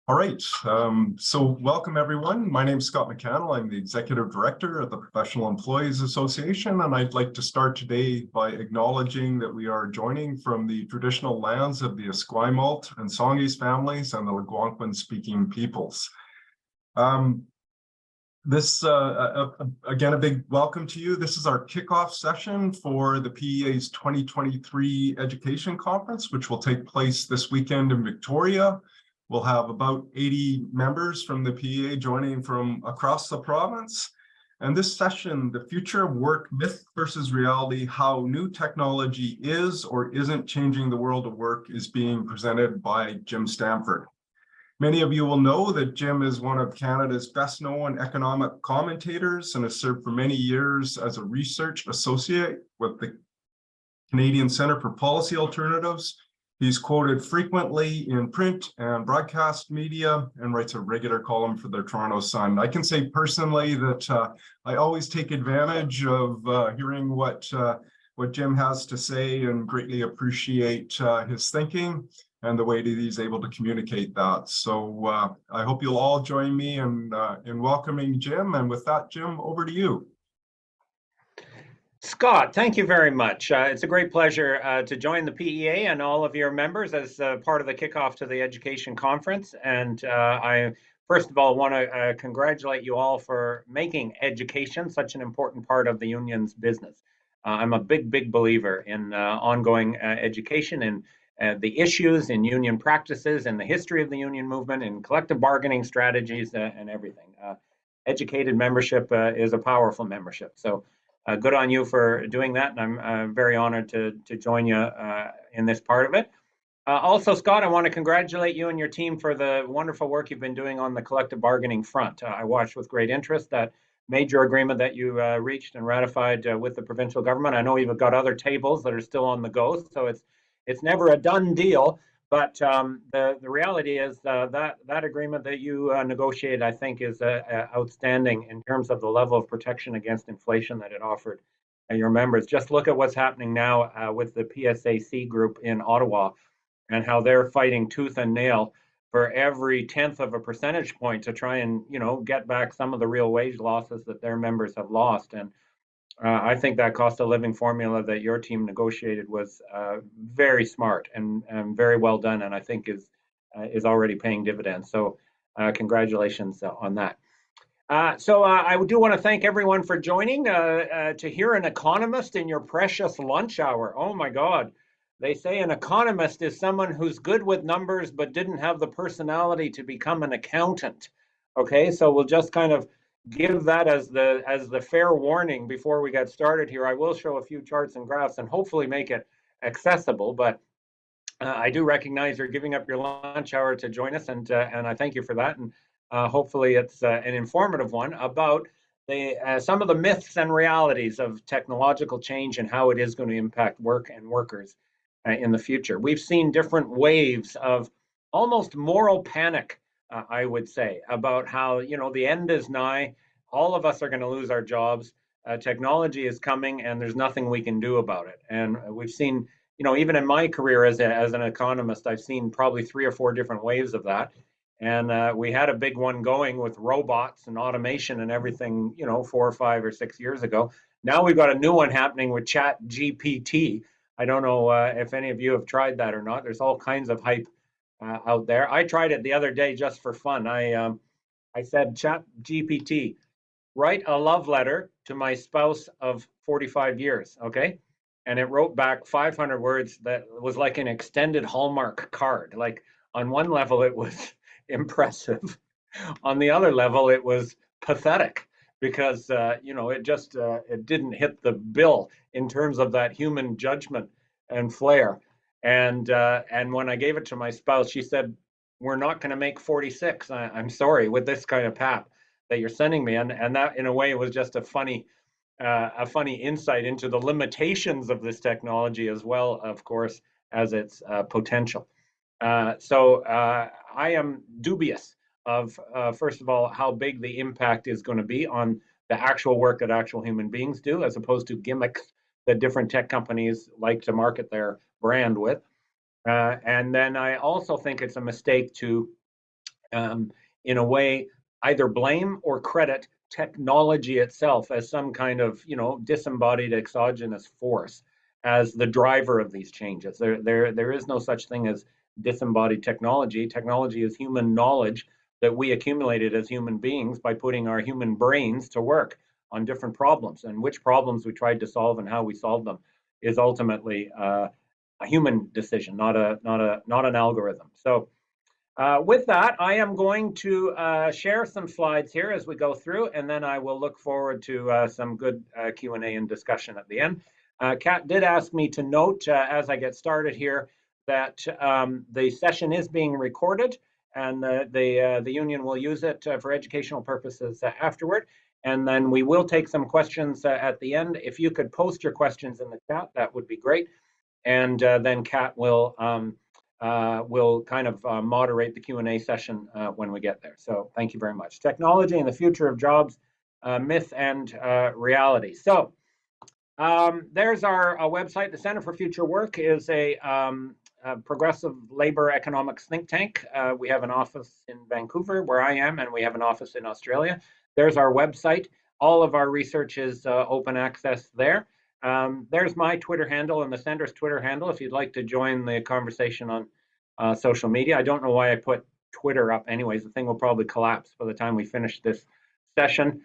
All right, so welcome everyone. My name is Scott McCannell. I'm the Executive Director at the Professional Employees Association, and I'd like to start today by acknowledging that we are joining from the traditional lands of the Esquimalt and Songhees families and the Algonquin speaking peoples. Again, a big welcome to you. This is our kickoff session for the PEA's 2023 Education Conference, which will take place this weekend in Victoria. We'll have about 80 members from the PEA joining from across the province. And this session, The Future of Work, Myth versus Reality, How New Technology is or Isn't Changing the World of Work, is being presented by Jim Stanford. Many of you will know that Jim is one of Canada's best known economic commentators and has served for many years as a research associate with the Canadian Centre for Policy Alternatives. He's quoted frequently in print and broadcast media and writes a regular column for the Toronto Sun. I can say personally that I always take advantage of hearing what Jim has to say and greatly appreciate his thinking and the way that he's able to communicate that. So I hope you'll all join me in welcoming Jim. And with that, Jim, over to you. Scott, thank you very much. It's a great pleasure to join the PEA and all of your members as part of the kickoff to the Education Conference. And I, first of all, want to congratulate you all for making education such an important part of the union's business. I'm a big believer in ongoing education and the issues in union practices and the history of the union movement and collective bargaining strategies and everything. Educated membership is a powerful membership. So good on you for doing that, and I'm very honored to join you in this part of it. Also, Scott, I want to congratulate you and your team for the wonderful work you've been doing on the collective bargaining front. I watched with great interest that major agreement that you reached and ratified with the provincial government. I know you've got other tables that are still on the go, so it's never a done deal. But the reality is that agreement that you negotiated, I think, is outstanding in terms of the level of protection against inflation that it offered your members. Just look at what's happening now with the PSAC group in Ottawa and how they're fighting tooth and nail for every 1/10 of a percentage point to try and get back some of the real wage losses that their members have lost. And I think that cost of living formula that your team negotiated was very smart and very well done, and I think is already paying dividends. So congratulations on that. So I do want to thank everyone for joining to hear an economist in your precious lunch hour. Oh my God. They say an economist is someone who's good with numbers but didn't have the personality to become an accountant. Okay, so we'll just kind of give that as the fair warning before we get started here. I will show a few charts and graphs and hopefully make it accessible, but I do recognize you're giving up your lunch hour to join us, and I thank you for that. And hopefully it's an informative one about some of the myths and realities of technological change and how it is going to impact work and workers in the future. We've seen different waves of almost moral panic, I would say, about how the end is nigh. All of us are going to lose our jobs. Technology is coming, and there's nothing we can do about it. And we've seen, even in my career as an economist, I've seen probably 3 or 4 different waves of that. And we had a big one going with robots and automation and everything, 4 or 5 or 6 years ago. Now we've got a new one happening with Chat GPT. I don't know if any of you have tried that or not. There's all kinds of hype out there. I tried it the other day just for fun. I said, Chat GPT, write a love letter to my spouse of 45 years, okay? And it wrote back 500 words that was like an extended Hallmark card. Like on one level, it was impressive. On the other level, it was pathetic because, it didn't hit the bill in terms of that human judgment and flair. And when I gave it to my spouse, she said, "We're not going to make 46. I'm sorry with this kind of pap that you're sending me." And that, in a way, was just a funny insight into the limitations of this technology, as well, of course, as its potential. So I am dubious of, first of all, how big the impact is going to be on the actual work that actual human beings do, as opposed to gimmicks that different tech companies like to market their brand with. And then I also think it's a mistake to in a way, either blame or credit technology itself as some kind of, disembodied exogenous force as the driver of these changes. There is no such thing as disembodied technology. Technology is human knowledge that we accumulated as human beings by putting our human brains to work on different problems. And which problems we tried to solve and how we solved them is ultimately a human decision, not an algorithm. So with that, I am going to share some slides here as we go through, and then I will look forward to some good Q&A and discussion at the end. Kat did ask me to note as I get started here that the session is being recorded, and the union will use it for educational purposes afterward. And then we will take some questions at the end. If you could post your questions in the chat, that would be great. And then Kat will kind of moderate the Q&A session when we get there. So thank you very much. Technology and the future of jobs, myth and reality. So there's our website. The Center for Future Work is a progressive labor economics think tank. We have an office in Vancouver where I am, and we have an office in Australia. There's our website. All of our research is open access there. There's my Twitter handle and the center's Twitter handle if you'd like to join the conversation on social media. I don't know why I put Twitter up anyways. The thing will probably collapse by the time we finish this session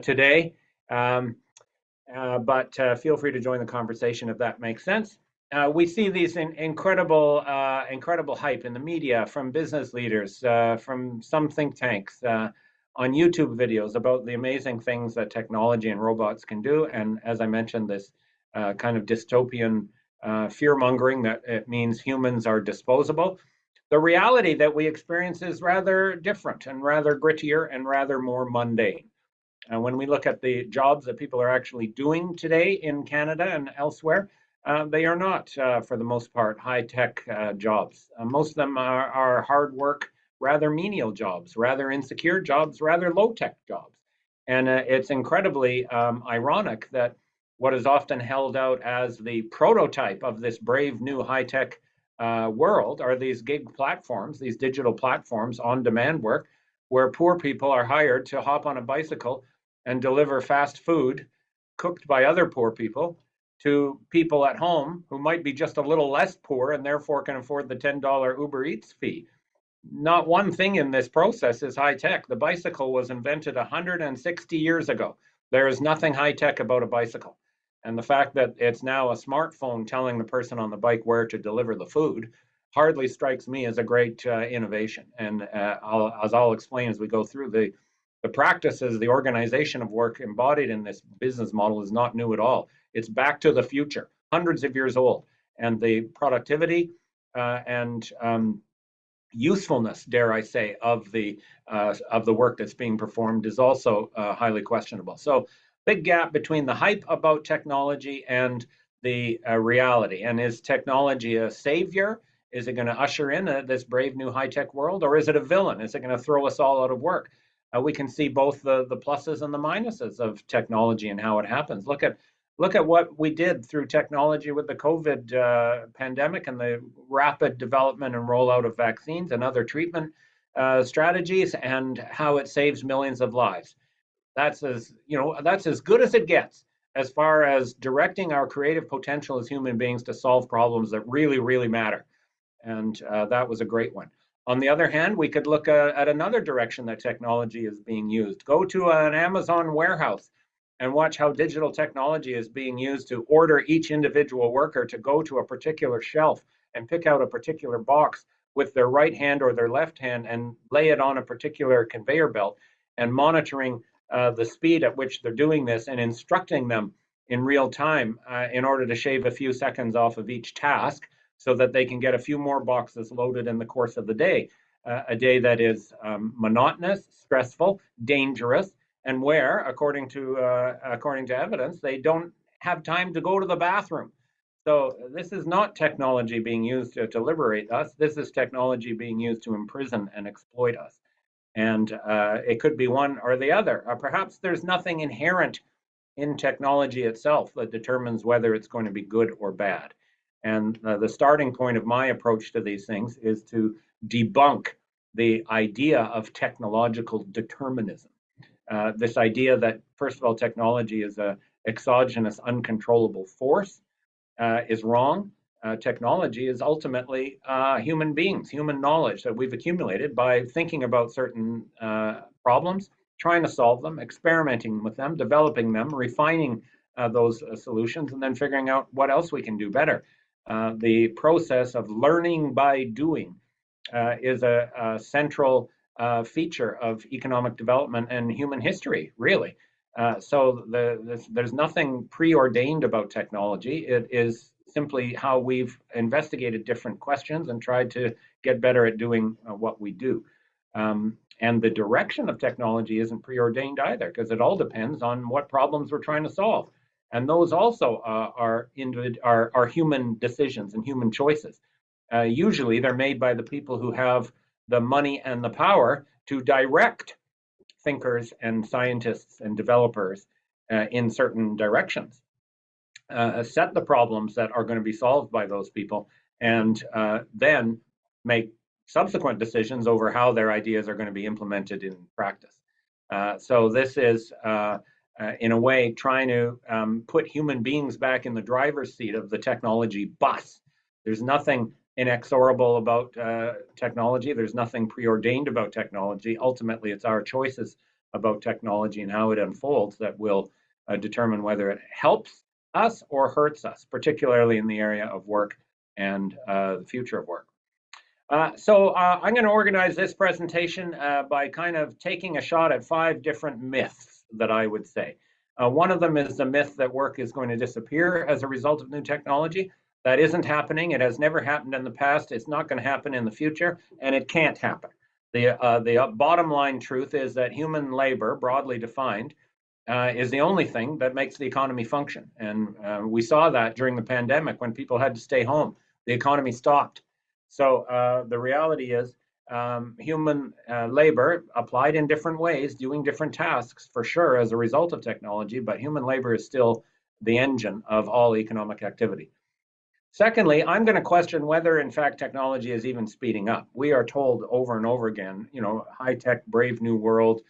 today. But feel free to join the conversation if that makes sense. We see these incredible hype in the media from business leaders, from some think tanks, on YouTube videos about the amazing things that technology and robots can do. And as I mentioned, this kind of dystopian fear-mongering that it means humans are disposable. The reality that we experience is rather different and rather grittier and rather more mundane. And when we look at the jobs that people are actually doing today in Canada and elsewhere, they are not, for the most part, high-tech jobs. Most of them are hard work, rather menial jobs, rather insecure jobs, rather low-tech jobs. And it's incredibly ironic that what is often held out as the prototype of this brave new high-tech world are these gig platforms, these digital platforms, on-demand work, where poor people are hired to hop on a bicycle and deliver fast food cooked by other poor people to people at home who might be just a little less poor and therefore can afford the $10 Uber Eats fee. Not one thing in this process is high tech. The bicycle was invented 160 years ago. There is nothing high tech about a bicycle. And the fact that it's now a smartphone telling the person on the bike where to deliver the food hardly strikes me as a great innovation. And as I'll explain as we go through, the practices, the organization of work embodied in this business model is not new at all. It's back to the future, hundreds of years old. And the productivity and usefulness, dare I say, of the work that's being performed is also highly questionable. So big gap between the hype about technology and the reality. And is technology a savior? Is it going to usher in this brave new high-tech world, or is it a villain? Is it going to throw us all out of work? We can see both the pluses and the minuses of technology and how it happens. Look at what we did through technology with the COVID pandemic and the rapid development and rollout of vaccines and other treatment strategies, and how it saves millions of lives. That's as good as it gets as far as directing our creative potential as human beings to solve problems that really, really matter. And that was a great one. On the other hand, we could look at another direction that technology is being used. Go to an Amazon warehouse and watch how digital technology is being used to order each individual worker to go to a particular shelf and pick out a particular box with their right hand or their left hand and lay it on a particular conveyor belt, and monitoring the speed at which they're doing this and instructing them in real time in order to shave a few seconds off of each task so that they can get a few more boxes loaded in the course of the day, a day that is monotonous, stressful, dangerous, and where, according to evidence, they don't have time to go to the bathroom. So this is not technology being used to liberate us. This is technology being used to imprison and exploit us. And it could be one or the other. Perhaps there's nothing inherent in technology itself that determines whether it's going to be good or bad. And the starting point of my approach to these things is to debunk the idea of technological determinism. This idea that, first of all, technology is a exogenous, uncontrollable force is wrong. Technology is ultimately human beings, human knowledge that we've accumulated by thinking about certain problems, trying to solve them, experimenting with them, developing them, refining those solutions, and then figuring out what else we can do better. The process of learning by doing is a central feature of economic development and human history, really. There's nothing preordained about technology. It is simply how we've investigated different questions and tried to get better at doing what we do. And the direction of technology isn't preordained either, because it all depends on what problems we're trying to solve. And those also are human decisions and human choices. Usually they're made by the people who have the money and the power to direct thinkers and scientists and developers in certain directions. Set the problems that are going to be solved by those people, and then make subsequent decisions over how their ideas are going to be implemented in practice. So this is, in a way, trying to put human beings back in the driver's seat of the technology bus. There's nothing inexorable about technology. There's nothing preordained about technology. Ultimately, it's our choices about technology and how it unfolds that will determine whether it helps us or hurts us, particularly in the area of work and the future of work. So I'm going to organize this presentation by kind of taking a shot at 5 different myths that I would say. One of them is the myth that work is going to disappear as a result of new technology. That isn't happening. It has never happened in the past. It's not going to happen in the future, and it can't happen. The bottom line truth is that human labor, broadly defined, is the only thing that makes the economy function. And we saw that during the pandemic when people had to stay home. The economy stopped. So the reality is human labor applied in different ways, doing different tasks for sure as a result of technology, but human labor is still the engine of all economic activity. Secondly, I'm going to question whether, in fact, technology is even speeding up. We are told over and over again, high-tech, brave new world,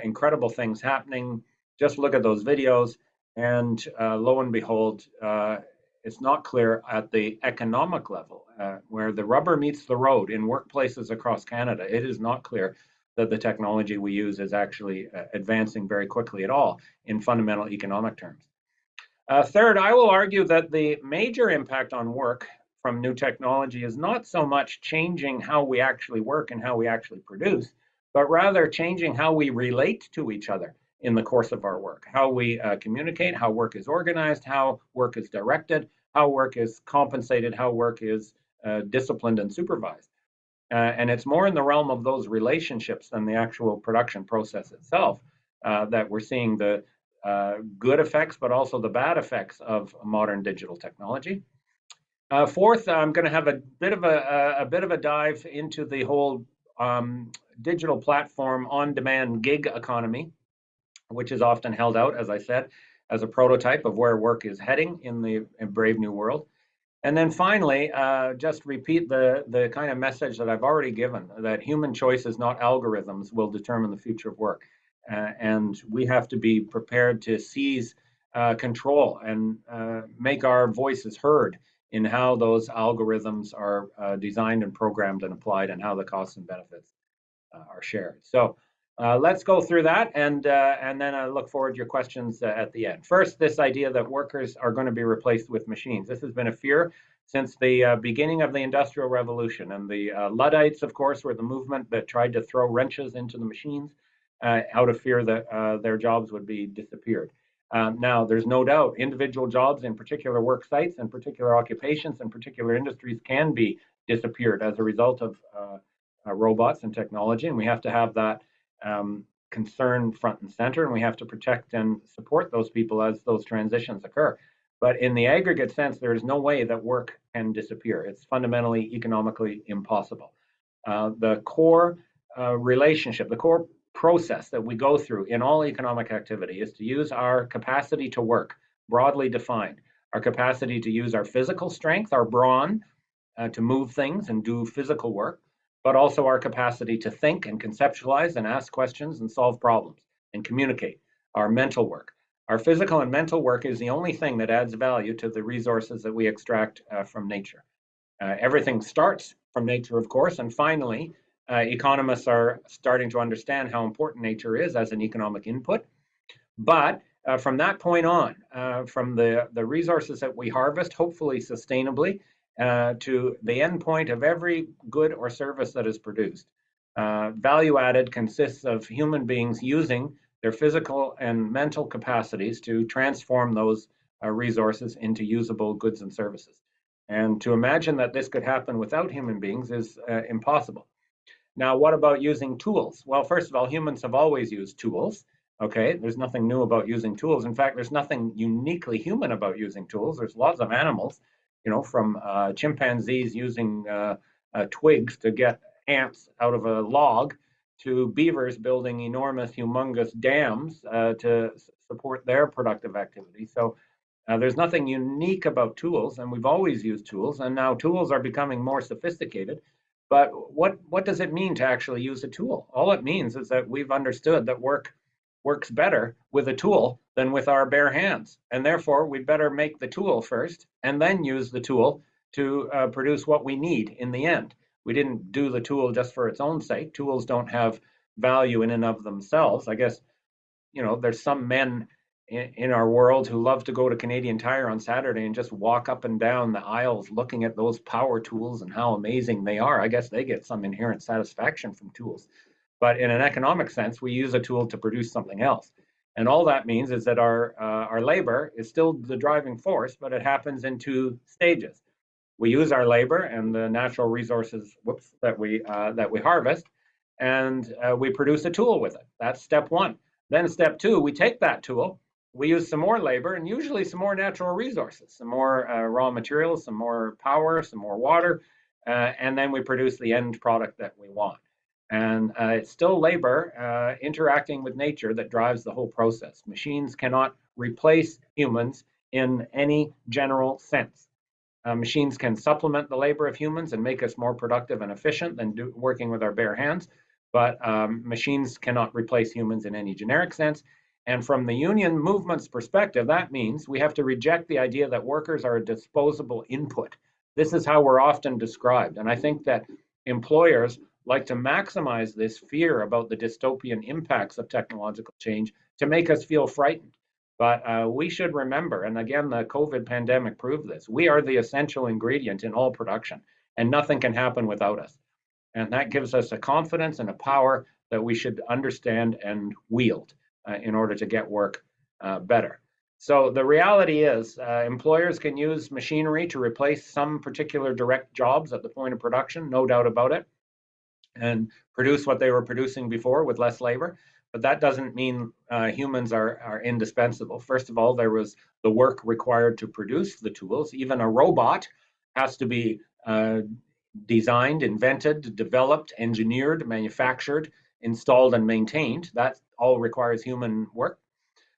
incredible things happening. Just look at those videos, and lo and behold, it's not clear at the economic level, where the rubber meets the road in workplaces across Canada. It is not clear that the technology we use is actually advancing very quickly at all in fundamental economic terms. Third, I will argue that the major impact on work from new technology is not so much changing how we actually work and how we actually produce, but rather changing how we relate to each other in the course of our work, how we communicate, how work is organized, how work is directed, how work is compensated, how work is disciplined and supervised. And it's more in the realm of those relationships than the actual production process itself that we're seeing the good effects, but also the bad effects of modern digital technology. Fourth, I'm going to have a bit of a dive into the whole digital platform on-demand gig economy, which is often held out, as I said, as a prototype of where work is heading in the brave new world. And then finally, just repeat the kind of message that I've already given, that human choices, not algorithms, will determine the future of work. And we have to be prepared to seize control and make our voices heard in how those algorithms are designed and programmed and applied, and how the costs and benefits are shared. So let's go through that, and then I look forward to your questions at the end. First, this idea that workers are going to be replaced with machines. This has been a fear since the beginning of the Industrial Revolution. And the Luddites, of course, were the movement that tried to throw wrenches into the machines out of fear that their jobs would be disappeared. Now, there's no doubt individual jobs in particular work sites and particular occupations and particular industries can be disappeared as a result of robots and technology, and we have to have that concern front and center, and we have to protect and support those people as those transitions occur. But in the aggregate sense, there is no way that work can disappear. It's fundamentally economically impossible. The core relationship, the core process that we go through in all economic activity is to use our capacity to work, broadly defined, our capacity to use our physical strength, our brawn, to move things and do physical work, but also our capacity to think and conceptualize and ask questions and solve problems and communicate, our mental work. Our physical and mental work is the only thing that adds value to the resources that we extract from nature. Everything starts from nature, of course, and finally, economists are starting to understand how important nature is as an economic input. But from that point on, from the resources that we harvest, hopefully sustainably, to the end point of every good or service that is produced, value added consists of human beings using their physical and mental capacities to transform those resources into usable goods and services. And to imagine that this could happen without human beings is impossible. Now, what about using tools? Well, first of all, humans have always used tools. Okay, there's nothing new about using tools. In fact, there's nothing uniquely human about using tools. There's lots of animals, from chimpanzees using twigs to get ants out of a log, to beavers building enormous, humongous dams to support their productive activity. So there's nothing unique about tools, and we've always used tools, and now tools are becoming more sophisticated. But what does it mean to actually use a tool? All it means is that we've understood that works better with a tool than with our bare hands, and therefore we better make the tool first and then use the tool to produce what we need in the end. We didn't do the tool just for its own sake. Tools don't have value in and of themselves. I guess there's some men in our world who love to go to Canadian Tire on Saturday and just walk up and down the aisles looking at those power tools and how amazing they are. I guess they get some inherent satisfaction from tools. But in an economic sense, we use a tool to produce something else. And all that means is that our labor is still the driving force, but it happens in two stages. We use our labor and the natural resources that we harvest, and we produce a tool with it. That's step one. Then step two, we take that tool, we use some more labor and usually some more natural resources, some more raw materials, some more power, some more water, and then we produce the end product that we want. And it's still labor interacting with nature that drives the whole process. Machines cannot replace humans in any general sense. Machines can supplement the labor of humans and make us more productive and efficient than working with our bare hands, but machines cannot replace humans in any generic sense. And from the union movement's perspective, that means we have to reject the idea that workers are a disposable input. This is how we're often described. And I think that employers like to maximize this fear about the dystopian impacts of technological change to make us feel frightened. But we should remember, and again, the COVID pandemic proved this, we are the essential ingredient in all production, and nothing can happen without us. And that gives us a confidence and a power that we should understand and wield in order to get work better. So the reality is employers can use machinery to replace some particular direct jobs at the point of production, no doubt about it, and produce what they were producing before with less labor. But that doesn't mean humans are indispensable. First of all, there was the work required to produce the tools. Even a robot has to be designed, invented, developed, engineered, manufactured, installed, and maintained. That all requires human work.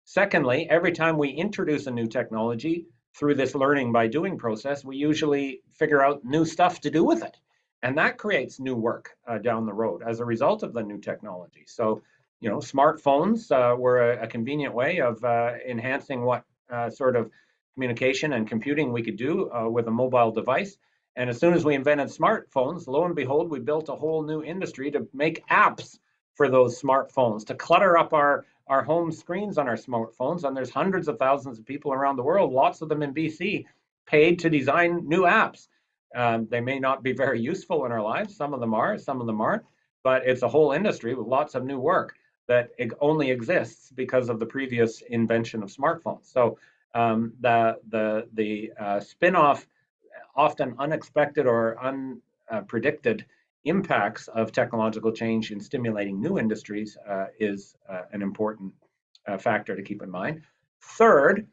Secondly, every time we introduce a new technology through this learning by doing process, we usually figure out new stuff to do with it. And that creates new work down the road as a result of the new technology. So, smartphones were a convenient way of enhancing what sort of communication and computing we could do with a mobile device. And as soon as we invented smartphones, lo and behold, we built a whole new industry to make apps for those smartphones, to clutter up our home screens on our smartphones. And there's hundreds of thousands of people around the world, lots of them in BC, paid to design new apps. They may not be very useful in our lives. Some of them are, some of them aren't. But it's a whole industry with lots of new work that only exists because of the previous invention of smartphones. So the spin-off, often unexpected or unpredicted impacts of technological change in stimulating new industries is an important factor to keep in mind. Third,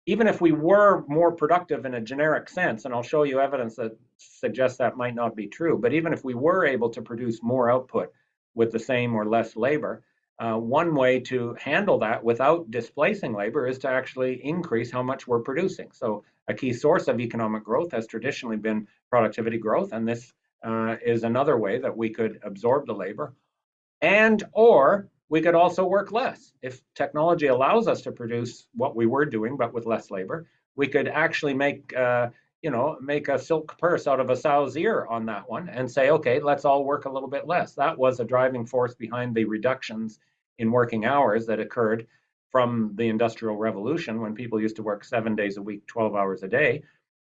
even if we were more productive in a generic sense, and I'll show you evidence that suggests that might not be true, but even if we were able to produce more output with the same or less labor, one way to handle that without displacing labor is to actually increase how much we're producing. So a key source of economic growth has traditionally been productivity growth, and this is another way that we could absorb the labor. And or we could also work less. If technology allows us to produce what we were doing, but with less labor, we could actually make make a silk purse out of a sow's ear on that one and say, okay, let's all work a little bit less. That was a driving force behind the reductions in working hours that occurred from the Industrial Revolution, when people used to work 7 days a week, 12 hours a day,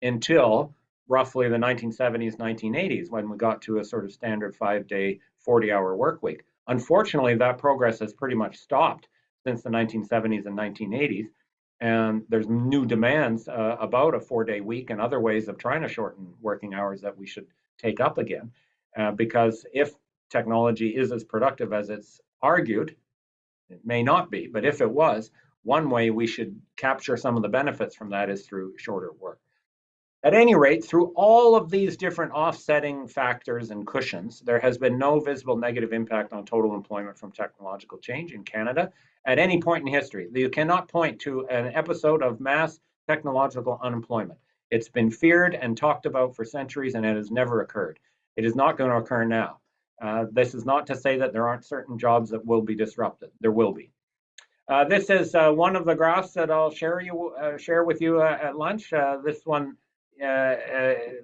until roughly the 1970s, 1980s, when we got to a sort of standard 5-day, 40-hour work week. Unfortunately, that progress has pretty much stopped since the 1970s and 1980s. And there's new demands about a 4-day week and other ways of trying to shorten working hours that we should take up again. Because if technology is as productive as it's argued, it may not be, but if it was, one way we should capture some of the benefits from that is through shorter work. At any rate, through all of these different offsetting factors and cushions, there has been no visible negative impact on total employment from technological change in Canada at any point in history. You cannot point to an episode of mass technological unemployment. It's been feared and talked about for centuries, and it has never occurred. It is not going to occur now. This is not to say that there aren't certain jobs that will be disrupted. There will be. This is one of the graphs that I'll share with you at lunch. This one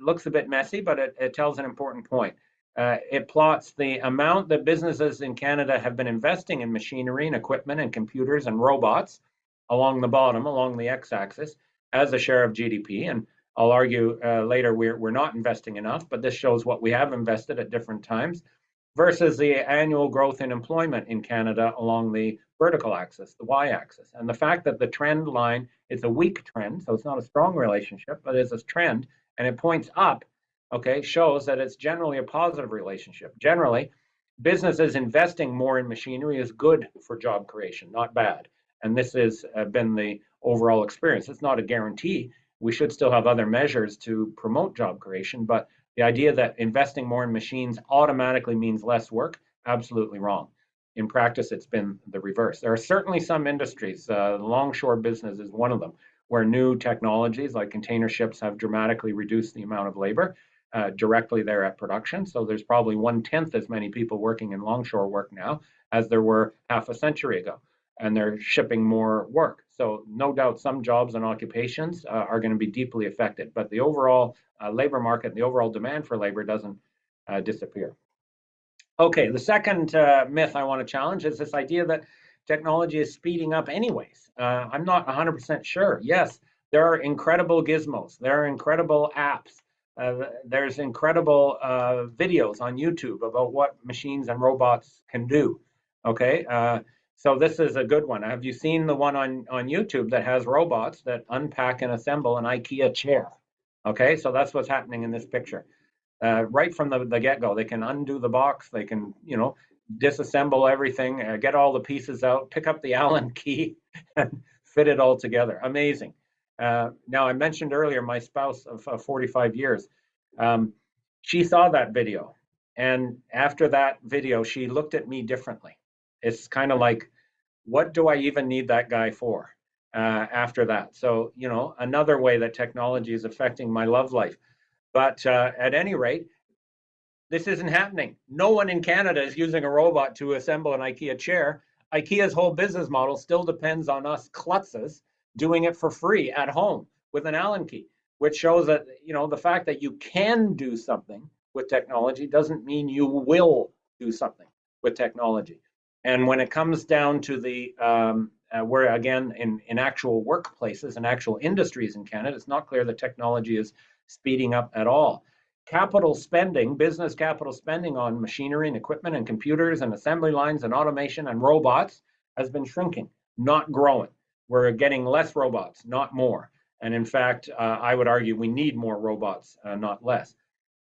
looks a bit messy, but it tells an important point. It plots the amount that businesses in Canada have been investing in machinery and equipment and computers and robots along the bottom, along the x-axis, as a share of GDP. And I'll argue later we're not investing enough, but this shows what we have invested at different times versus the annual growth in employment in Canada along the vertical axis, the y-axis. And the fact that the trend line is a weak trend, so it's not a strong relationship, but it's a trend, and it points up, okay, shows that it's generally a positive relationship. Generally, businesses investing more in machinery is good for job creation, not bad. And this has been the overall experience. It's not a guarantee. We should still have other measures to promote job creation, but the idea that investing more in machines automatically means less work, absolutely wrong. In practice, it's been the reverse. There are certainly some industries, longshore business is one of them, where new technologies like container ships have dramatically reduced the amount of labor directly there at production. So there's probably 1/10 as many people working in longshore work now as there were half a century ago, and they're shipping more work. So no doubt some jobs and occupations are going to be deeply affected, but the overall labor market and the overall demand for labor doesn't disappear. Okay, the second myth I want to challenge is this idea that technology is speeding up anyways. I'm not 100% sure. Yes, there are incredible gizmos. There are incredible apps. There's incredible videos on YouTube about what machines and robots can do. Okay, so this is a good one. Have you seen the one on YouTube that has robots that unpack and assemble an IKEA chair? Okay, so that's what's happening in this picture. Right from the get-go, they can undo the box, they can, disassemble everything, get all the pieces out, pick up the Allen key, and fit it all together. Amazing. Now, I mentioned earlier my spouse of 45 years. She saw that video, and after that video, she looked at me differently. It's kind of like, what do I even need that guy for after that? So, another way that technology is affecting my love life. But at any rate, this isn't happening. No one in Canada is using a robot to assemble an IKEA chair. IKEA's whole business model still depends on us klutzes doing it for free at home with an Allen key, which shows that, the fact that you can do something with technology doesn't mean you will do something with technology. And when it comes down to the where again in actual workplaces and actual industries in Canada, it's not clear that technology is speeding up at all. Capital spending, business capital spending on machinery and equipment and computers and assembly lines and automation and robots has been shrinking, not growing. We're getting less robots, not more. And in fact, I would argue we need more robots, not less.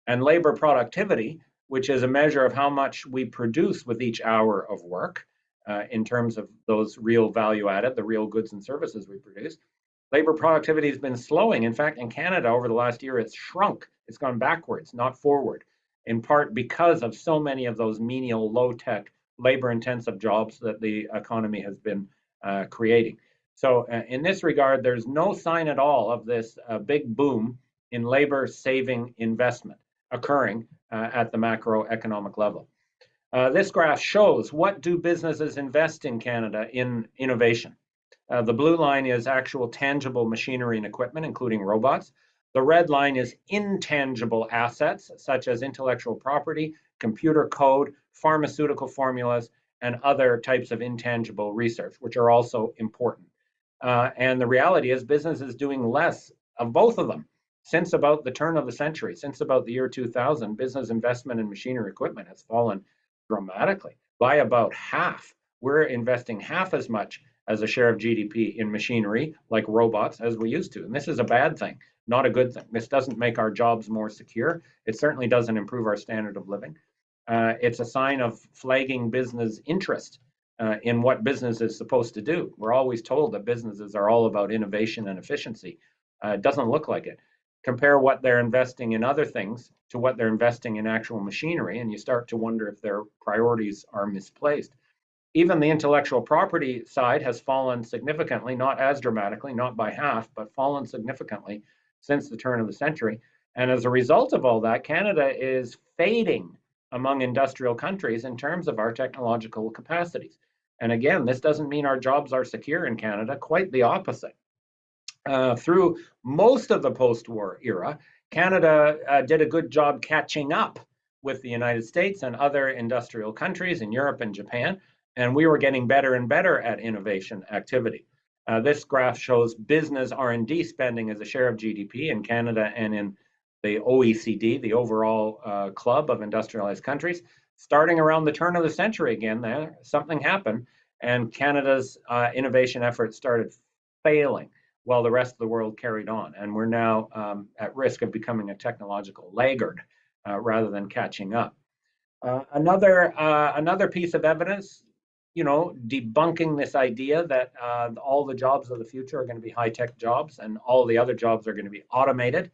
And labor productivity, which is a measure of how much we produce with each hour of work in terms of those real value added, the real goods and services we produce, labor productivity has been slowing. In fact, in Canada over the last year, it's shrunk. It's gone backwards, not forward, in part because of so many of those menial, low-tech, labor-intensive jobs that the economy has been creating. So in this regard, there's no sign at all of this big boom in labor-saving investment. occurring at the macroeconomic level. This graph shows what do businesses invest in Canada in innovation. The blue line is actual tangible machinery and equipment, including robots. The red line is intangible assets, such as intellectual property, computer code, pharmaceutical formulas, and other types of intangible research, which are also important. And the reality is business is doing less of both of them since about the turn of the century. Since about the year 2000, business investment in machinery equipment has fallen dramatically by about half. We're investing half as much as a share of GDP in machinery like robots as we used to. And this is a bad thing, not a good thing. This doesn't make our jobs more secure. It certainly doesn't improve our standard of living. It's a sign of flagging business interest in what business is supposed to do. We're always told that businesses are all about innovation and efficiency. It doesn't look like it. Compare what they're investing in other things to what they're investing in actual machinery, and you start to wonder if their priorities are misplaced. Even the intellectual property side has fallen significantly, not as dramatically, not by half, but fallen significantly since the turn of the century. And as a result of all that, Canada is fading among industrial countries in terms of our technological capacities. And again, this doesn't mean our jobs are secure in Canada, quite the opposite. Through most of the post-war era, Canada did a good job catching up with the United States and other industrial countries in Europe and Japan, and we were getting better and better at innovation activity. This graph shows business R&D spending as a share of GDP in Canada and in the OECD, the overall club of industrialized countries. Starting around the turn of the century again, something happened, and Canada's innovation efforts started failing while the rest of the world carried on. And we're now at risk of becoming a technological laggard rather than catching up. Another piece of evidence, debunking this idea that all the jobs of the future are going to be high-tech jobs and all the other jobs are going to be automated.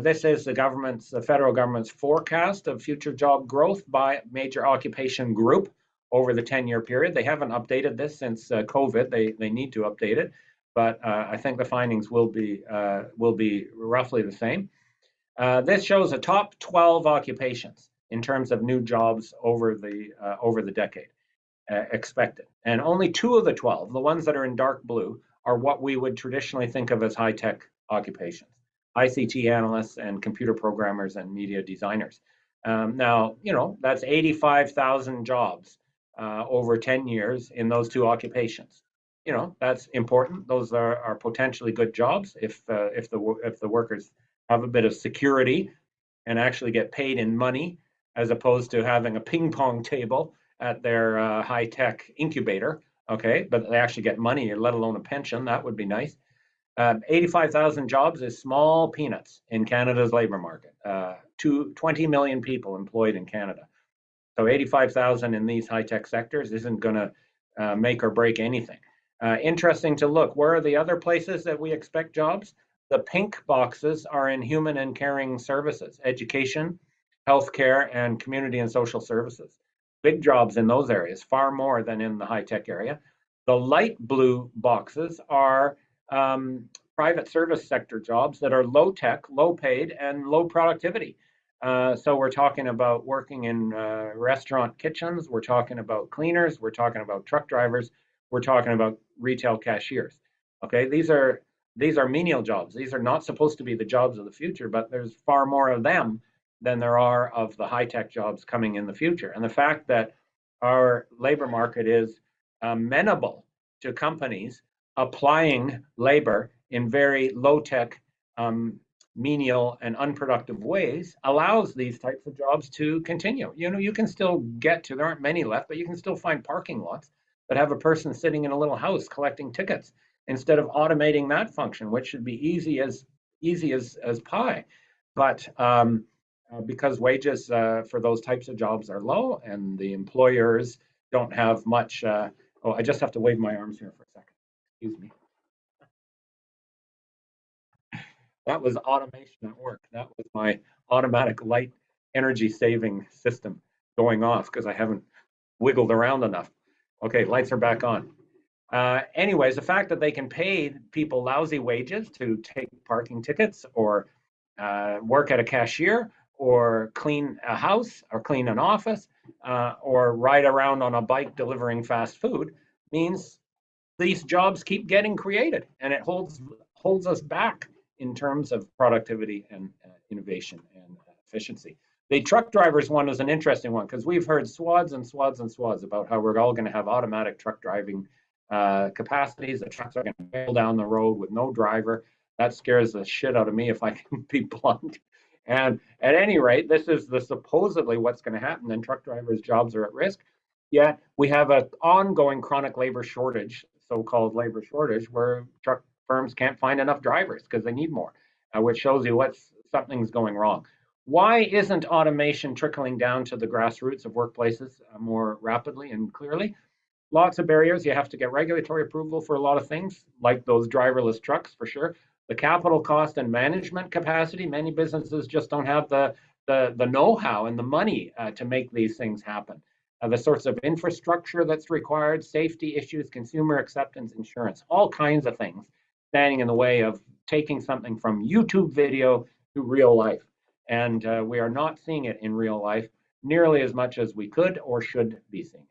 This is the federal government's forecast of future job growth by major occupation group over the 10-year period. They haven't updated this since COVID. They need to update it, but I think the findings will be roughly the same. This shows the top 12 occupations in terms of new jobs over the decade expected, and only 2 of the 12, the ones that are in dark blue, are what we would traditionally think of as high-tech occupations: ICT analysts and computer programmers and media designers. Now, that's 85,000 jobs over 10 years in those 2 occupations. That's important. Those are potentially good jobs if the workers have a bit of security and actually get paid in money, as opposed to having a ping pong table at their high-tech incubator. Okay, but they actually get money, let alone a pension. That would be nice. 85,000 jobs is small peanuts in Canada's labor market. 20 million people employed in Canada. So 85,000 in these high-tech sectors isn't going to make or break anything. Interesting to look. Where are the other places that we expect jobs? The pink boxes are in human and caring services, education, healthcare, and community and social services. Big jobs in those areas, far more than in the high-tech area. The light blue boxes are private service sector jobs that are low tech, low paid, and low productivity. So we're talking about working in restaurant kitchens, we're talking about cleaners, we're talking about truck drivers, we're talking about retail cashiers. Okay, these are menial jobs. These are not supposed to be the jobs of the future, but there's far more of them than there are of the high-tech jobs coming in the future. And the fact that our labor market is amenable to companies applying labor in very low-tech, menial, and unproductive ways allows these types of jobs to continue. You can still there aren't many left, but you can still find parking lots that have a person sitting in a little house collecting tickets instead of automating that function, which should be easy as pie. But because wages for those types of jobs are low and the employers don't have much. I just have to wave my arms here for a second. Excuse me. That was automation at work. That was my automatic light energy saving system going off because I haven't wiggled around enough. Okay, lights are back on. Anyways, the fact that they can pay people lousy wages to take parking tickets or work at a cashier or clean a house or clean an office or ride around on a bike delivering fast food means these jobs keep getting created, and it holds us back in terms of productivity and innovation and efficiency. The truck drivers one is an interesting one because we've heard swaths and swaths and swaths about how we're all going to have automatic truck driving capacities. The trucks are going to bail down the road with no driver. That scares the shit out of me, if I can be blunt. And at any rate, this is the supposedly what's going to happen, and truck drivers' jobs are at risk. Yet we have an ongoing chronic labor shortage, so-called labor shortage, where truck firms can't find enough drivers because they need more, which shows you something's going wrong. Why isn't automation trickling down to the grassroots of workplaces more rapidly and clearly? Lots of barriers. You have to get regulatory approval for a lot of things, like those driverless trucks, for sure. The capital cost and management capacity. Many businesses just don't have the know-how and the money to make these things happen. The sorts of infrastructure that's required, safety issues, consumer acceptance, insurance, all kinds of things standing in the way of taking something from YouTube video to real life. And we are not seeing it in real life nearly as much as we could or should be seeing it.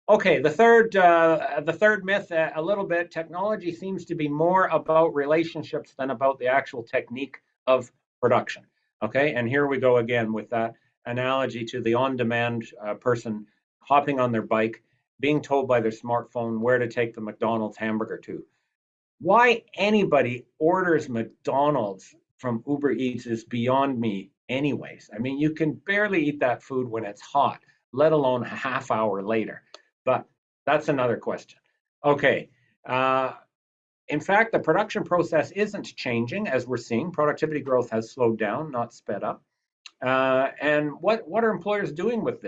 Okay, the third myth, a little bit, technology seems to be more about relationships than about the actual technique of production. Okay, and here we go again with that analogy to the on-demand person hopping on their bike, being told by their smartphone where to take the McDonald's hamburger to. Why anybody orders McDonald's from Uber Eats is beyond me anyways. I mean, you can barely eat that food when it's hot, let alone a half hour later. But that's another question. Okay. In fact, the production process isn't changing as we're seeing. Productivity growth has slowed down, not sped up. And what are employers doing with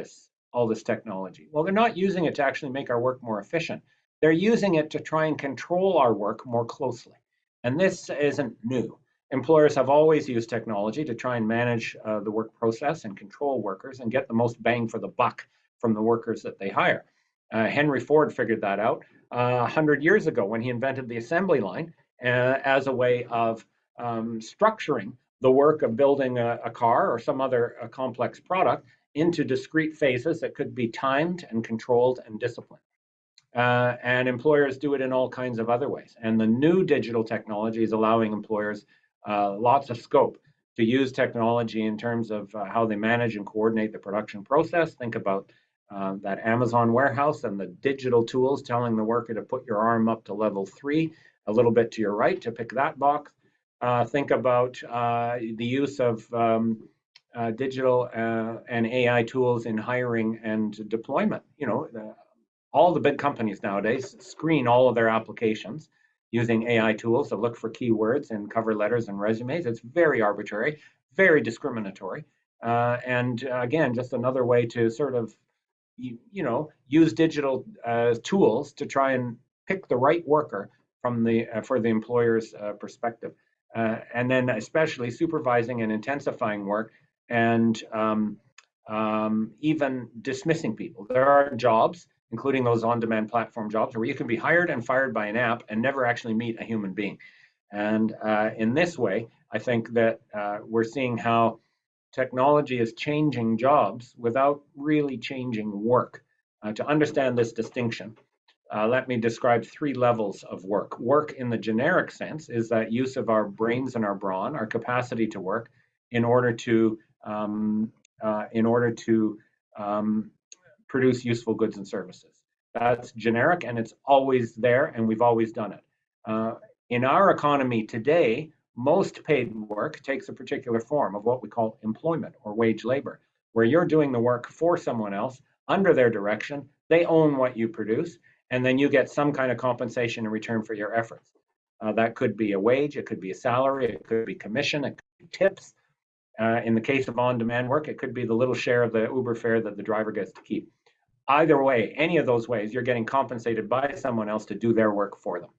all this technology? Well, they're not using it to actually make our work more efficient. They're using it to try and control our work more closely. And this isn't new. Employers have always used technology to try and manage the work process and control workers and get the most bang for the buck from the workers that they hire. Henry Ford figured that out 100 years ago when he invented the assembly line as a way of structuring the work of building a car or some other complex product into discrete phases that could be timed and controlled and disciplined. And employers do it in all kinds of other ways. And the new digital technology is allowing employers lots of scope to use technology in terms of how they manage and coordinate the production process. Think about that Amazon warehouse and the digital tools telling the worker to put your arm up to level 3, a little bit to your right to pick that box. Think about the use of digital and AI tools in hiring and deployment. You know, all the big companies nowadays screen all of their applications using AI tools to look for keywords in cover letters and resumes. It's very arbitrary, very discriminatory. And again, just another way to sort of, use digital tools to try and pick the right worker from for the employer's perspective. And then especially supervising and intensifying work and even dismissing people. There are jobs, including those on-demand platform jobs, where you can be hired and fired by an app and never actually meet a human being. And in this way, I think that we're seeing how technology is changing jobs without really changing work. To understand this distinction, let me describe 3 levels of work. Work in the generic sense is that use of our brains and our brawn, our capacity to work, in order to produce useful goods and services. That's generic, and it's always there, and we've always done it. In our economy today, most paid work takes a particular form of what we call employment or wage labor, where you're doing the work for someone else under their direction. They own what you produce, and then you get some kind of compensation in return for your efforts. That could be a wage, it could be a salary, it could be commission, it could be tips. In the case of on-demand work, it could be the little share of the Uber fare that the driver gets to keep. Either way, any of those ways, you're getting compensated by someone else to do their work for them.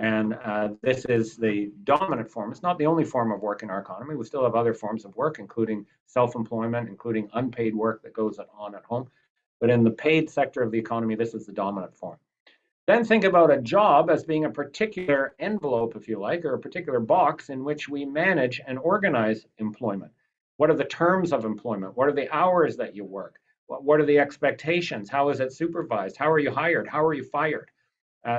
And this is the dominant form. It's not the only form of work in our economy. We still have other forms of work, including self-employment, including unpaid work that goes on at home. But in the paid sector of the economy, this is the dominant form. Then think about a job as being a particular envelope, if you like, or a particular box in which we manage and organize employment. What are the terms of employment? What are the hours that you work? What are the expectations? How is it supervised? How are you hired? How are you fired?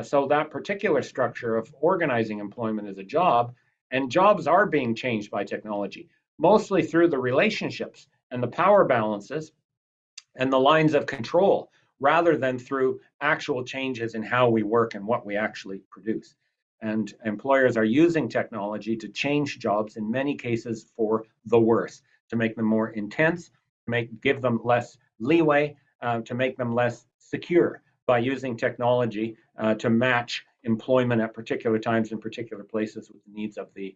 So that particular structure of organizing employment as a job, and jobs are being changed by technology, mostly through the relationships and the power balances and the lines of control, rather than through actual changes in how we work and what we actually produce. And employers are using technology to change jobs in many cases for the worse, to make them more intense, give them less leeway, to make them less secure by using technology to match employment at particular times in particular places with the needs of the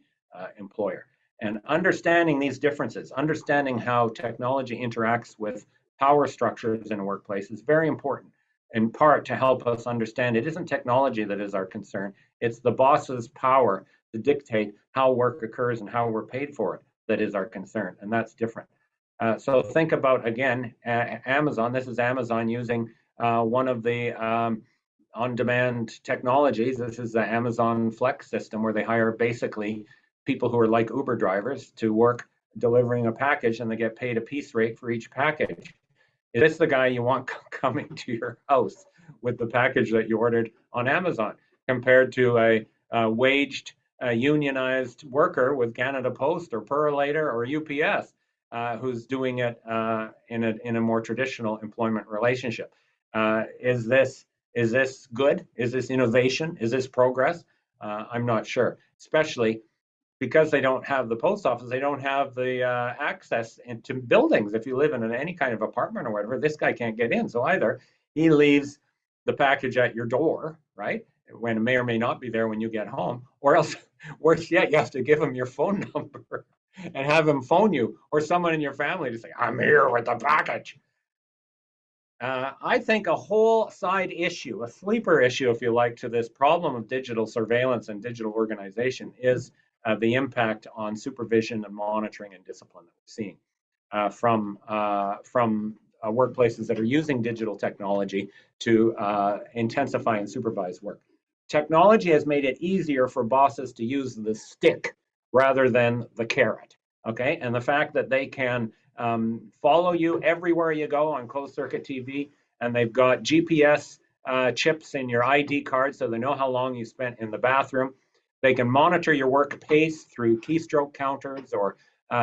employer. And understanding these differences, understanding how technology interacts with power structures in a workplace is very important, in part to help us understand it isn't technology that is our concern, it's the boss's power to dictate how work occurs and how we're paid for it that is our concern, and that's different. So think about, again, Amazon. This is Amazon using one of the on-demand technologies. This is the Amazon Flex system, where they hire basically people who are like Uber drivers to work delivering a package, and they get paid a piece rate for each package. Is this the guy you want coming to your house with the package that you ordered on Amazon, compared to a waged, unionized worker with Canada Post or Purolator or UPS, who's doing it in a more traditional employment relationship? Is this good? Is this innovation? Is this progress? I'm not sure, especially because they don't have the post office, they don't have the access into buildings. If you live in any kind of apartment or whatever, this guy can't get in. So either he leaves the package at your door, right, when it may or may not be there when you get home, or else, worse yet, you have to give him your phone number and have him phone you, or someone in your family to say, I'm here with the package. I think a whole side issue, a sleeper issue, if you like, to this problem of digital surveillance and digital organization is the impact on supervision and monitoring and discipline that we're seeing from workplaces that are using digital technology to intensify and supervise work. Technology has made it easier for bosses to use the stick rather than the carrot. Okay, and the fact that they can follow you everywhere you go on closed circuit TV, and they've got GPS chips in your ID card, so they know how long you spent in the bathroom. They can monitor your work pace through keystroke counters or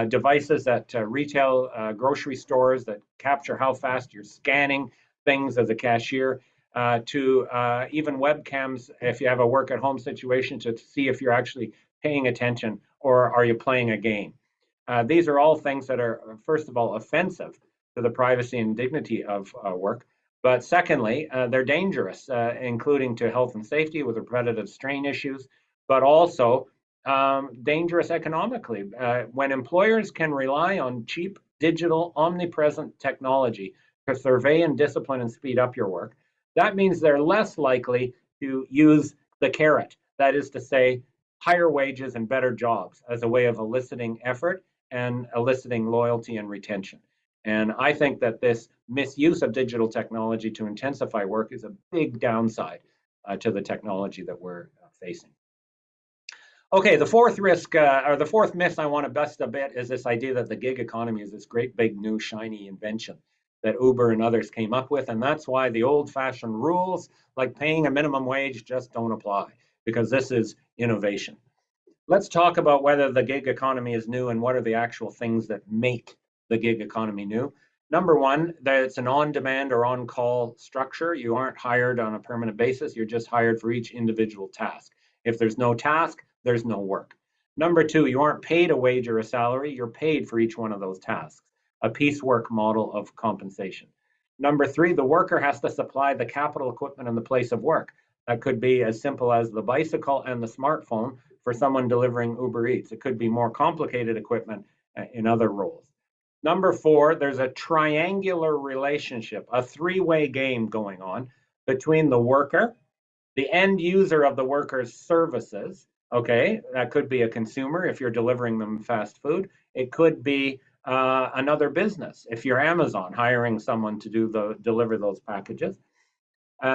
devices at retail grocery stores that capture how fast you're scanning things as a cashier, to even webcams if you have a work at home situation, to see if you're actually paying attention or are you playing a game. These are all things that are, first of all, offensive to the privacy and dignity of work. But secondly, they're dangerous, including to health and safety with repetitive strain issues, but also dangerous economically. When employers can rely on cheap, digital, omnipresent technology to survey and discipline and speed up your work, that means they're less likely to use the carrot, that is to say, higher wages and better jobs, as a way of eliciting effort and eliciting loyalty and retention. And I think that this misuse of digital technology to intensify work is a big downside to the technology that we're facing. Okay, the fourth risk, or the fourth myth I want to bust a bit, is this idea that the gig economy is this great big new shiny invention that Uber and others came up with, and that's why the old-fashioned rules like paying a minimum wage just don't apply, because this is innovation. Let's talk about whether the gig economy is new and what are the actual things that make the gig economy new. Number one, that it's an on-demand or on-call structure. You aren't hired on a permanent basis. You're just hired for each individual task. If there's no task, there's no work. Number two, you aren't paid a wage or a salary. You're paid for each one of those tasks, a piecework model of compensation. Number three, the worker has to supply the capital equipment in the place of work. That could be as simple as the bicycle and the smartphone for someone delivering Uber Eats. It could be more complicated equipment in other roles. Number four, there's a triangular relationship, a three-way game going on between the worker, the end user of the worker's services. Okay, that could be a consumer if you're delivering them fast food. It could be another business if you're Amazon hiring someone to deliver those packages.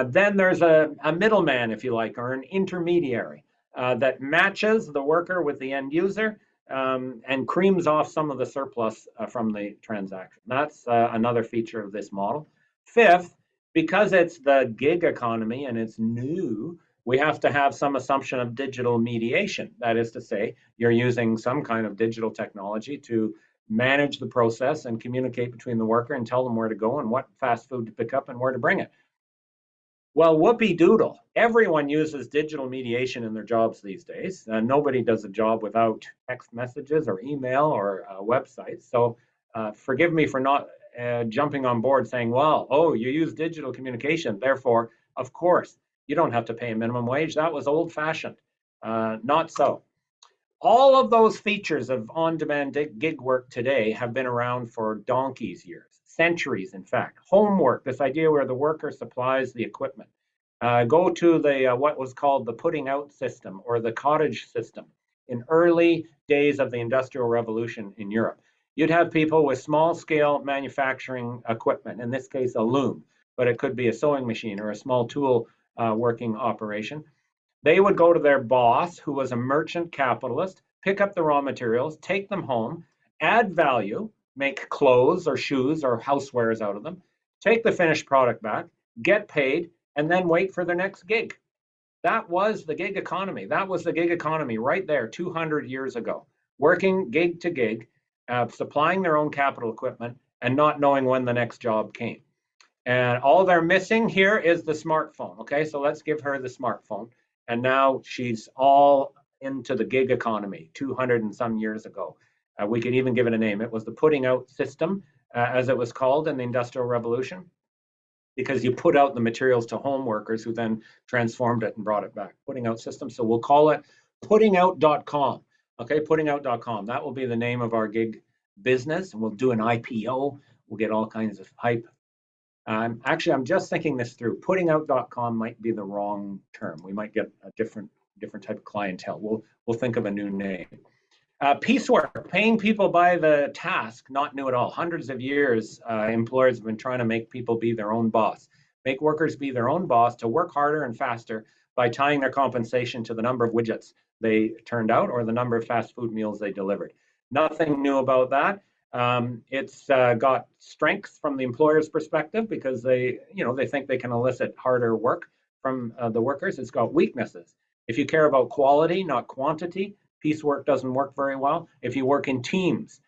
Then there's a middleman, if you like, or an intermediary that matches the worker with the end user and creams off some of the surplus from the transaction. That's another feature of this model. Fifth, because it's the gig economy and it's new, we have to have some assumption of digital mediation. That is to say, you're using some kind of digital technology to manage the process and communicate between the worker and tell them where to go and what fast food to pick up and where to bring it. Well, whoopee doodle. Everyone uses digital mediation in their jobs these days. Nobody does a job without text messages or email or websites. So forgive me for not jumping on board saying, well, oh, you use digital communication. Therefore, of course, you don't have to pay a minimum wage. That was old fashioned. Not so. All of those features of on-demand gig work today have been around for donkey's years, centuries, in fact. Homework, this idea where the worker supplies the equipment. Go to the what was called the putting out system or the cottage system in early days of the Industrial Revolution in Europe. You'd have people with small-scale manufacturing equipment, in this case a loom, but it could be a sewing machine or a small tool working operation. They would go to their boss, who was a merchant capitalist, pick up the raw materials, take them home, add value, make clothes or shoes or housewares out of them, take the finished product back, get paid, and then wait for their next gig. That was the gig economy. That was the gig economy right there 200 years ago, working gig to gig, supplying their own capital equipment, and not knowing when the next job came. And all they're missing here is the smartphone. Okay, so let's give her the smartphone. And now she's all into the gig economy 200 and some years ago. We could even give it a name. It was the putting out system, as it was called in the Industrial Revolution, because you put out the materials to home workers who then transformed it and brought it back. Putting out system. So we'll call it puttingout.com. Okay, puttingout.com. That will be the name of our gig business. And we'll do an IPO. We'll get all kinds of hype. Actually, I'm just thinking this through. Puttingout.com might be the wrong term. We might get a different type of clientele. We'll think of a new name. Piecework, paying people by the task, not new at all. Hundreds of years, employers have been trying to make people be their own boss, make workers be their own boss to work harder and faster by tying their compensation to the number of widgets they turned out or the number of fast food meals they delivered. Nothing new about that. It's got strengths from the employer's perspective because they think they can elicit harder work from the workers. It's got weaknesses. If you care about quality, not quantity, piecework doesn't work very well. If you work in teams,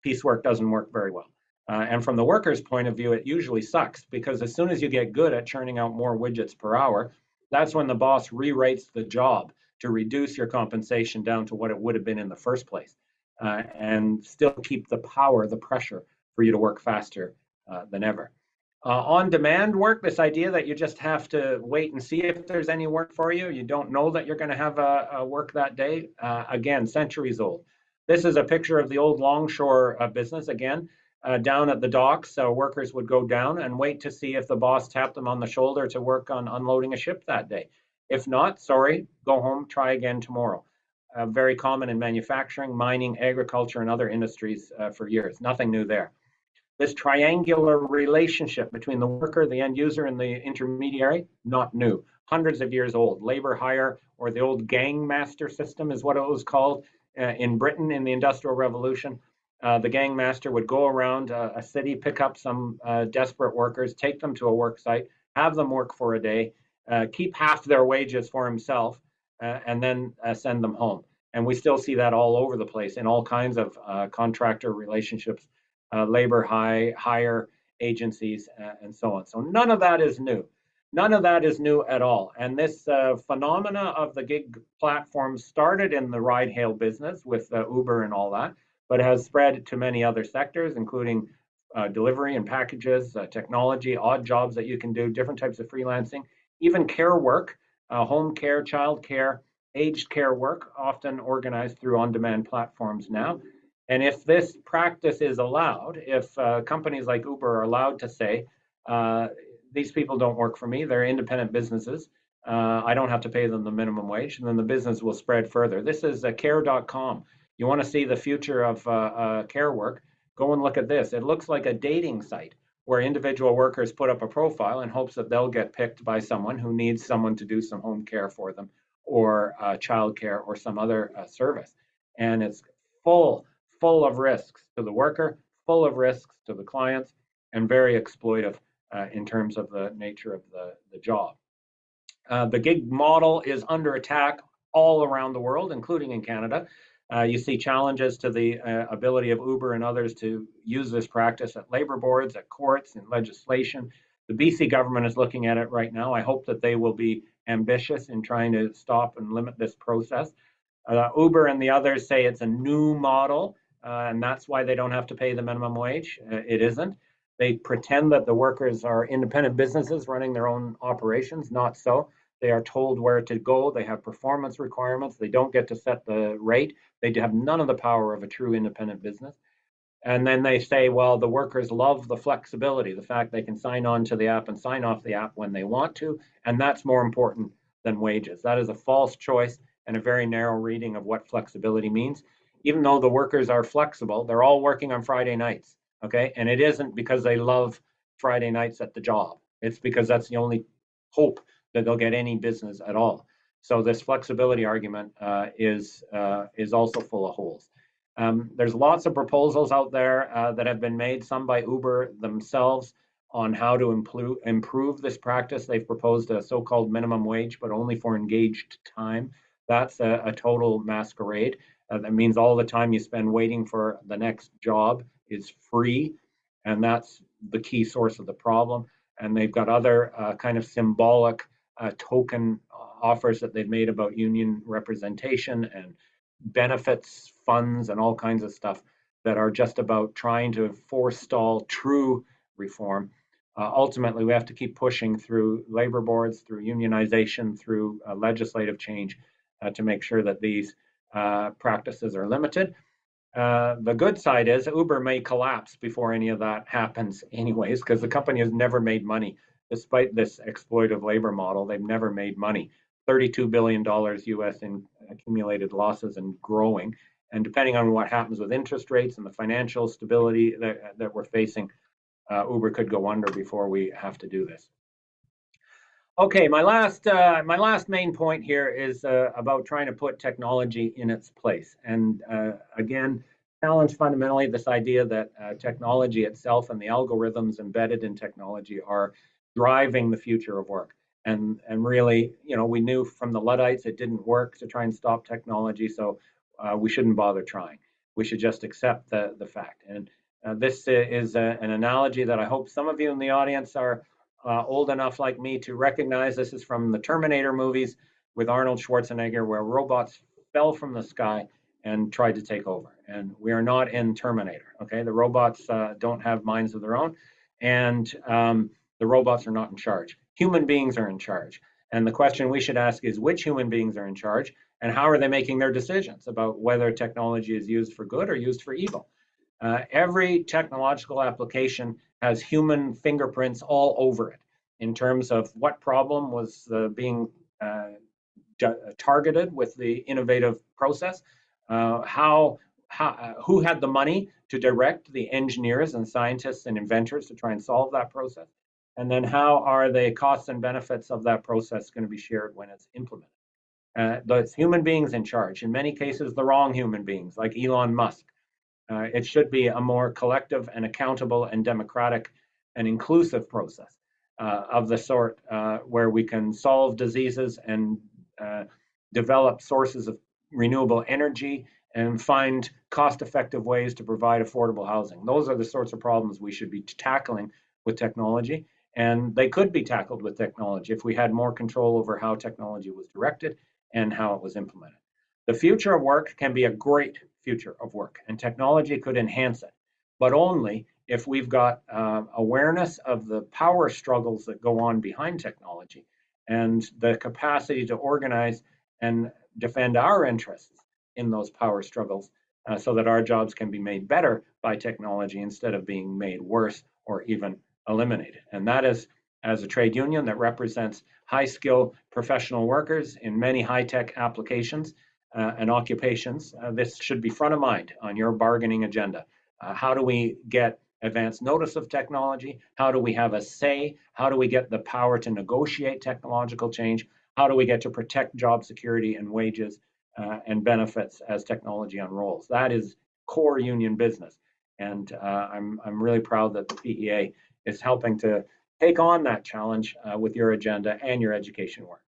piecework doesn't work very well. And from the worker's point of view, it usually sucks because as soon as you get good at churning out more widgets per hour, that's when the boss rewrites the job to reduce your compensation down to what it would have been in the first place. And still keep the power, the pressure for you to work faster than ever. On-demand work, this idea that you just have to wait and see if there's any work for you. You don't know that you're going to have a work that day. Again, centuries old. This is a picture of the old longshore business. Again, down at the docks, workers would go down and wait to see if the boss tapped them on the shoulder to work on unloading a ship that day. If not, sorry, go home, try again tomorrow. Very common in manufacturing, mining, agriculture, and other industries for years. Nothing new there. This triangular relationship between the worker, the end user, and the intermediary, not new. Hundreds of years old. Labor hire, or the old gang master system is what it was called in Britain in the Industrial Revolution. The gang master would go around a city, pick up some desperate workers, take them to a work site, have them work for a day, keep half their wages for himself, and then send them home. And we still see that all over the place in all kinds of contractor relationships, labor hire agencies, and so on. So none of that is new. None of that is new at all. And this phenomena of the gig platforms started in the ride-hail business with Uber and all that, but has spread to many other sectors, including delivery and packages, technology, odd jobs that you can do, different types of freelancing, even care work, home care, child care, aged care work, often organized through on-demand platforms now. And if this practice is allowed, if companies like Uber are allowed to say, these people don't work for me, they're independent businesses, I don't have to pay them the minimum wage, and then the business will spread further. This is care.com. You want to see the future of care work, go and look at this. It looks like a dating site where individual workers put up a profile in hopes that they'll get picked by someone who needs someone to do some home care for them or child care or some other service. And it's full of risks to the worker, full of risks to the clients, and very exploitive in terms of the nature of the job. The gig model is under attack all around the world, including in Canada. You see challenges to the ability of Uber and others to use this practice at labor boards, at courts, in legislation. The BC government is looking at it right now. I hope that they will be ambitious in trying to stop and limit this process. Uber and the others say it's a new model, and that's why they don't have to pay the minimum wage. It isn't. They pretend that the workers are independent businesses running their own operations. Not so. They are told where to go. They have performance requirements. They don't get to set the rate. They have none of the power of a true independent business. And then they say, well, the workers love the flexibility, the fact they can sign on to the app and sign off the app when they want to. And that's more important than wages. That is a false choice and a very narrow reading of what flexibility means. Even though the workers are flexible, they're all working on Friday nights. Okay. And it isn't because they love Friday nights at the job. It's because that's the only hope that they'll get any business at all. So this flexibility argument is also full of holes. There's lots of proposals out there that have been made, some by Uber themselves, on how to improve this practice. They've proposed a so-called minimum wage, but only for engaged time. That's a total masquerade. That means all the time you spend waiting for the next job is free, and that's the key source of the problem. And they've got other kind of symbolic token offers that they've made about union representation and benefits funds and all kinds of stuff that are just about trying to forestall true reform. Ultimately, we have to keep pushing through labor boards, through unionization, through legislative change to make sure that these practices are limited. The good side is Uber may collapse before any of that happens anyways, because the company has never made money. Despite this exploitive labor model, they've never made money. $32 billion US in accumulated losses and growing. And depending on what happens with interest rates and the financial stability that we're facing, Uber could go under before we have to do this. Okay, my last main point here is about trying to put technology in its place. And again, challenge fundamentally this idea that technology itself and the algorithms embedded in technology are driving the future of work. And really, you know, we knew from the Luddites it didn't work to try and stop technology, so we shouldn't bother trying. We should just accept the fact. And this is an analogy that I hope some of you in the audience are old enough like me to recognize. This is from the Terminator movies with Arnold Schwarzenegger, where robots fell from the sky and tried to take over. And we are not in Terminator, okay? The robots don't have minds of their own, and the robots are not in charge. Human beings are in charge. And the question we should ask is which human beings are in charge and how are they making their decisions about whether technology is used for good or used for evil? Every technological application has human fingerprints all over it in terms of what problem was being targeted with the innovative process, who had the money to direct the engineers and scientists and inventors to try and solve that process, and then how are the costs and benefits of that process going to be shared when it's implemented. Those human beings in charge, in many cases the wrong human beings, like Elon Musk. It should be a more collective and accountable and democratic and inclusive process of the sort where we can solve diseases and develop sources of renewable energy and find cost-effective ways to provide affordable housing. Those are the sorts of problems we should be tackling with technology, and they could be tackled with technology if we had more control over how technology was directed and how it was implemented. The future of work can be a great future of work, and technology could enhance it, but only if we've got awareness of the power struggles that go on behind technology and the capacity to organize and defend our interests in those power struggles so that our jobs can be made better by technology instead of being made worse or even eliminated. And that is, as a trade union that represents high-skill professional workers in many high-tech applications and occupations, this should be front of mind on your bargaining agenda. How do we get advance notice of technology? How do we have a say? How do we get the power to negotiate technological change? How do we get to protect job security and wages and benefits as technology unrolls. That is core union business. And I'm really proud that the PEA is helping to take on that challenge with your agenda and your education work.